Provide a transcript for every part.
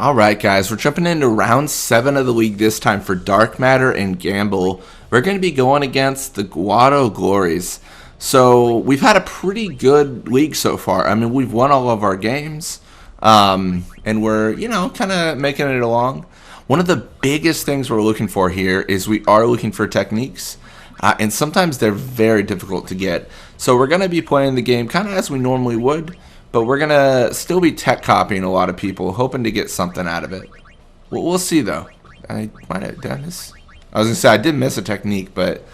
Alright guys, we're jumping into round 7 of the league this time for Dark Matter and Gamble. We're going to be going against the Guado Glories. So we've had a pretty good league so far. I mean, we've won all of our games. And we're, kind of making it along. One of the biggest things we're looking for here is we are looking for techniques. And sometimes they're very difficult to get. So we're going to be playing the game kind of as we normally would. But we're going to still be tech copying a lot of people, hoping to get something out of it. We'll see, though. I might have done this. I was going to say, I did miss a technique, but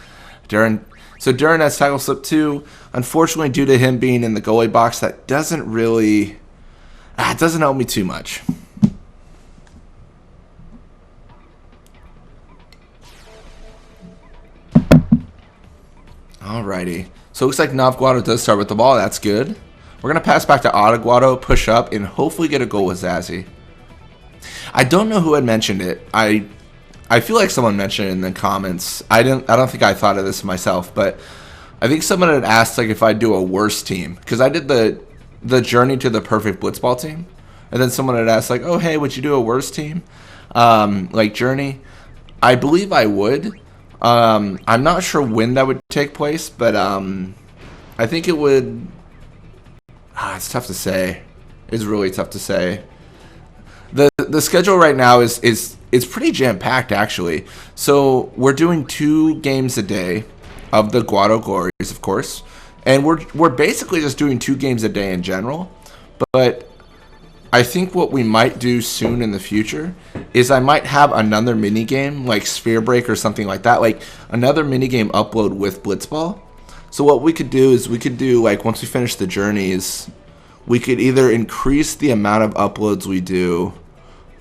Duran has tackle slip 2. Unfortunately, due to him being in the goalie box, that doesn't really... it doesn't help me too much. Alrighty. So it looks like Nav Guado does start with the ball. That's good. We're going to pass back to Guado, push up, and hopefully get a goal with Zazzy. I don't know who had mentioned it. I feel like someone mentioned it in the comments. I don't think I thought of this myself, but I think someone had asked like if I'd do a worse team. Because I did the journey to the perfect Blitzball team. And then someone had asked like, oh, hey, would you do a worse team? Like journey? I believe I would. I'm not sure when that would take place, but I think it would... it's tough to say. It's really tough to say. The schedule right now is pretty jam-packed, actually. So we're doing 2 games a day of the Guado Glories, of course. And we're basically just doing 2 games a day in general. But I think what we might do soon in the future is I might have another mini-game, like Sphere Break or something like that. Like another mini-game upload with Blitzball. So what we could do is we could do, like, once we finish the journeys, we could either increase the amount of uploads we do.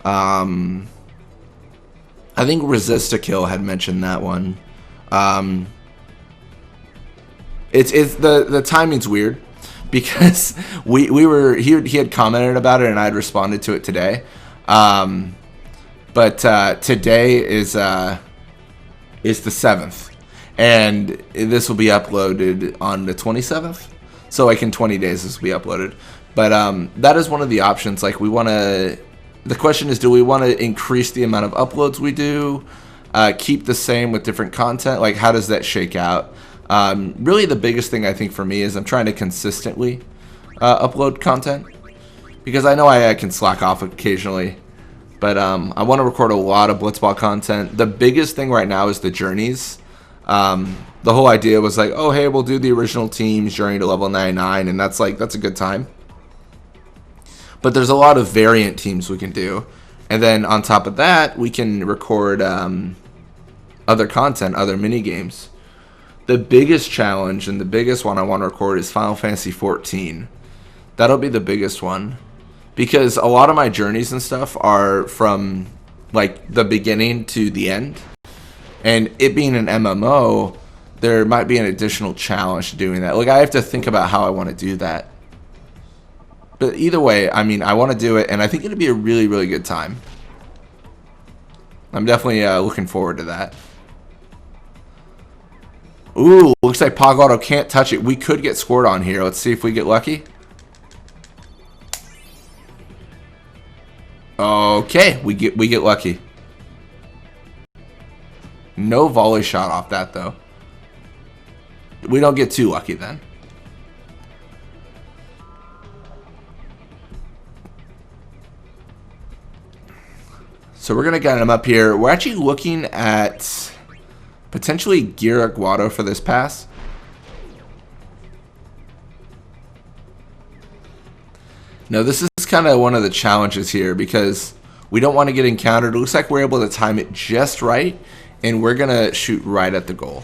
I think Resist a Kill had mentioned that one. It's the timing's weird because he had commented about it and I had responded to it today. But today is the 7th. And this will be uploaded on the 27th. So like in 20 days this will be uploaded. But that is one of the options. Like we want to... The question is, do we want to increase the amount of uploads we do? Keep the same with different content? Like how does that shake out? Really the biggest thing I think for me is I'm trying to consistently upload content. Because I know I can slack off occasionally. But I want to record a lot of Blitzball content. The biggest thing right now is the journeys. The whole idea was like, oh, hey, we'll do the original team's journey to level 99, and that's a good time. But there's a lot of variant teams we can do. And then on top of that, we can record other content, other mini games. The biggest challenge and the biggest one I want to record is Final Fantasy 14. That'll be the biggest one. Because a lot of my journeys and stuff are from like the beginning to the end. And it being an MMO, there might be an additional challenge to doing that. Like, I have to think about how I want to do that. But either way, I mean, I want to do it, and I think it'll be a really, really good time. I'm definitely looking forward to that. Ooh, looks like Guado can't touch it. We could get scored on here. Let's see if we get lucky. Okay, we get lucky. No volley shot off that, though. We don't get too lucky, then. So we're going to get him up here. We're actually looking at potentially Gira Guado for this pass. Now, this is kind of one of the challenges here because we don't want to get encountered. It looks like we're able to time it just right. And we're going to shoot right at the goal.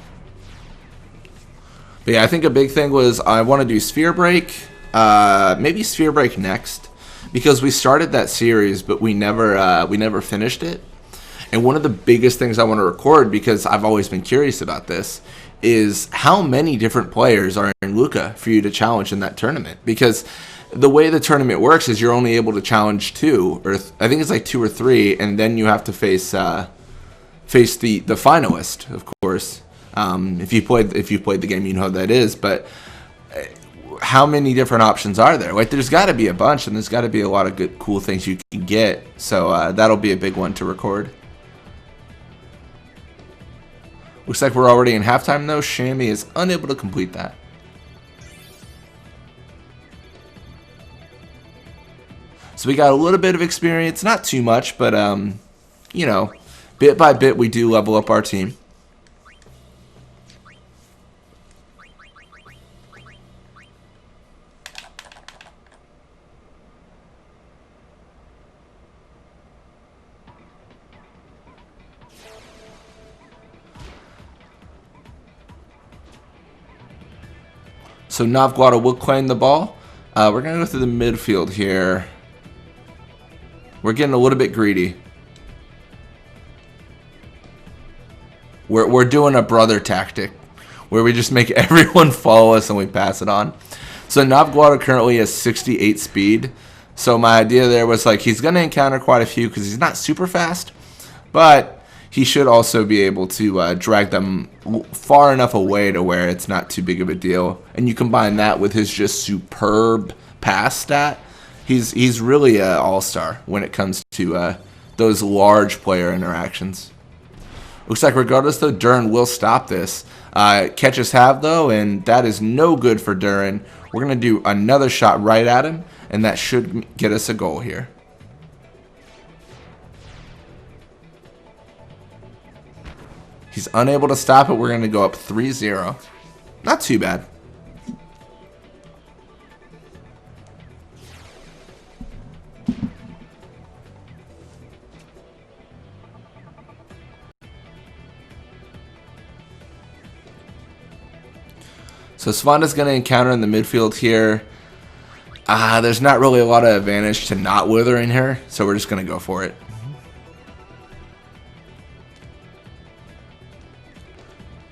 But yeah, I think a big thing was I want to do Sphere Break. Maybe Sphere Break next. Because we started that series, but we never finished it. And one of the biggest things I want to record, because I've always been curious about this, is how many different players are in Luca for you to challenge in that tournament. Because the way the tournament works is you're only able to challenge 2. Or I think it's like 2 or 3. And then you have to face the finalist, of course. If you played the game, you know how that is. But how many different options are there? Like, there's got to be a bunch, and there's got to be a lot of good, cool things you can get. So that'll be a big one to record. Looks like we're already in halftime, though. Shammy is unable to complete that. So we got a little bit of experience, not too much, but, you know, bit by bit we do level up our team. So Guado will claim the ball. We're going to go through the midfield here. We're getting a little bit greedy. We're doing a brother tactic where we just make everyone follow us and we pass it on. So Guado currently has 68 speed. So my idea there was like he's going to encounter quite a few because he's not super fast, but he should also be able to drag them far enough away to where it's not too big of a deal. And you combine that with his just superb pass stat. He's really an all-star when it comes to those large player interactions. Looks like regardless though, Duran will stop this. Catches have though, and that is no good for Duran. We're going to do another shot right at him, and that should get us a goal here. He's unable to stop it. We're going to go up 3-0. Not too bad. So Svanda's going to encounter in the midfield here. There's not really a lot of advantage to not withering her, so we're just going to go for it.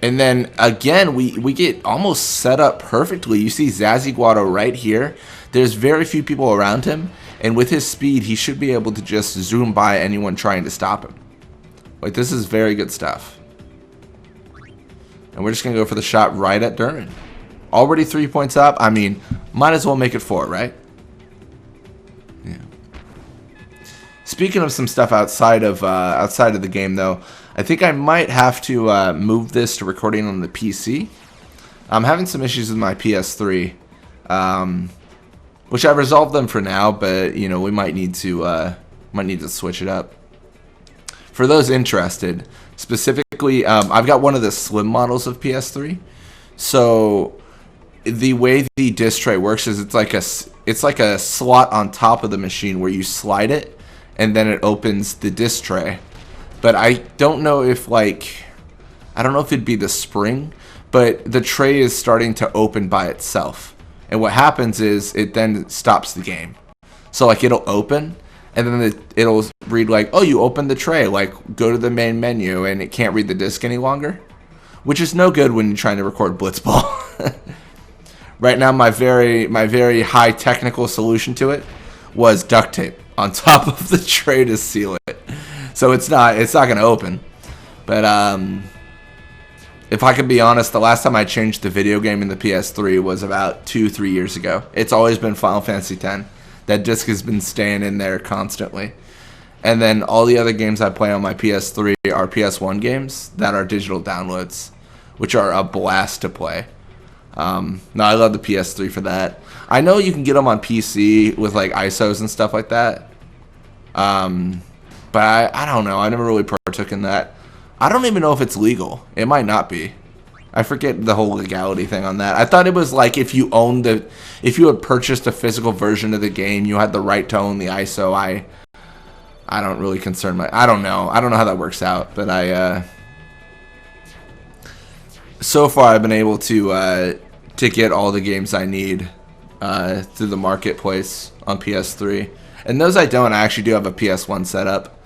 And then, again, we get almost set up perfectly. You see Zazzy Guado right here. There's very few people around him. And with his speed, he should be able to just zoom by anyone trying to stop him. Like, this is very good stuff. And we're just going to go for the shot right at Duran. Already 3 points up. I mean, might as well make it 4, right? Yeah. Speaking of some stuff outside of the game, though, I think I might have to move this to recording on the PC. I'm having some issues with my PS3, which I've resolved them for now, but you know we might need to switch it up. For those interested, specifically, I've got one of the slim models of PS3. So the way the disc tray works is it's like a slot on top of the machine where you slide it, and then it opens the disc tray. But I don't know if it'd be the spring, but the tray is starting to open by itself. And what happens is it then stops the game. So like it'll open and then it'll read like, oh, you opened the tray, like go to the main menu, and it can't read the disc any longer, which is no good when you're trying to record Blitzball. Right now, my very high technical solution to it was duct tape on top of the tray to seal it. So it's not going to open. But if I could be honest, the last time I changed the video game in the PS3 was about 2-3 years ago. It's always been Final Fantasy X. That disc has been staying in there constantly. And then all the other games I play on my PS3 are PS1 games that are digital downloads, which are a blast to play. No, I love the PS3 for that. I know you can get them on PC with like ISOs and stuff like that. But I don't know. I never really partook in that. I don't even know if it's legal. It might not be. I forget the whole legality thing on that. I thought it was like if you had purchased a physical version of the game, you had the right to own the ISO. I don't really concern my. I don't know. I don't know how that works out. But so far I've been able to get all the games I need through the marketplace on PS3. And those I don't, I actually do have a PS1 setup.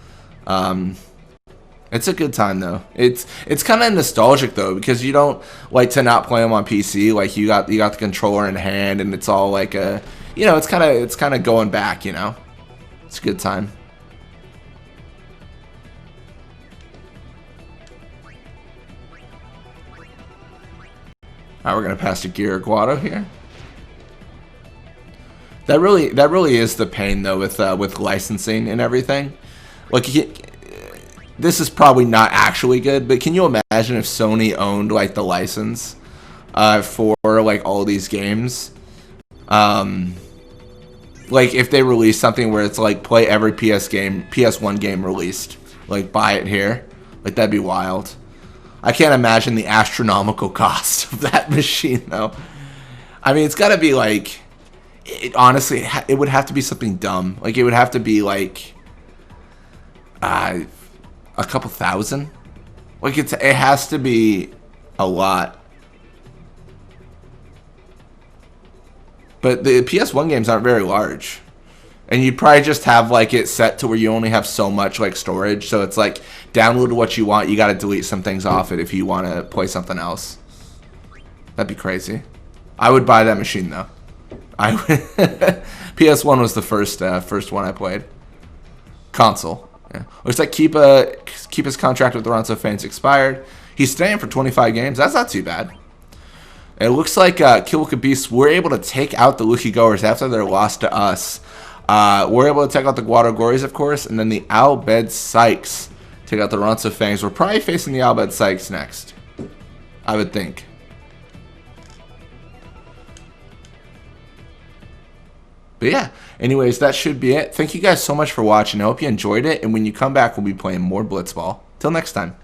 It's a good time though. It's kind of nostalgic though, because you don't like to not play them on PC. Like you got the controller in hand, and it's all like it's kind of going back. It's a good time. All right, we're gonna pass to Guado here. That really is the pain though with licensing and everything. Like this is probably not actually good, but can you imagine if Sony owned like the license for like all these games? Like if they release something where it's like play every PS1 game released, like buy it here, like that'd be wild. I can't imagine the astronomical cost of that machine though. I mean, it's got to be like, honestly, it would have to be something dumb. Like it would have to be like a couple thousand. Like it has to be a lot. But the PS1 games aren't very large. And you'd probably just have like it set to where you only have so much like storage. So it's like download what you want. You got to delete some things off it if you want to play something else. That'd be crazy. I would buy that machine though. I would PS1 was the first one I played. Console. Yeah. Looks like keep his contract with the Toronto fans expired. He's staying for 25 games. That's not too bad. It looks like Killwalker Beasts were able to take out the Lucky Goers after their loss to us. We're able to take out the Guado Glories, of course, and then the Albed Sykes take out the Ronso Fangs. We're probably facing the Albed Sykes next, I would think. But yeah, anyways, that should be it. Thank you guys so much for watching. I hope you enjoyed it, and when you come back, we'll be playing more Blitzball. Till next time.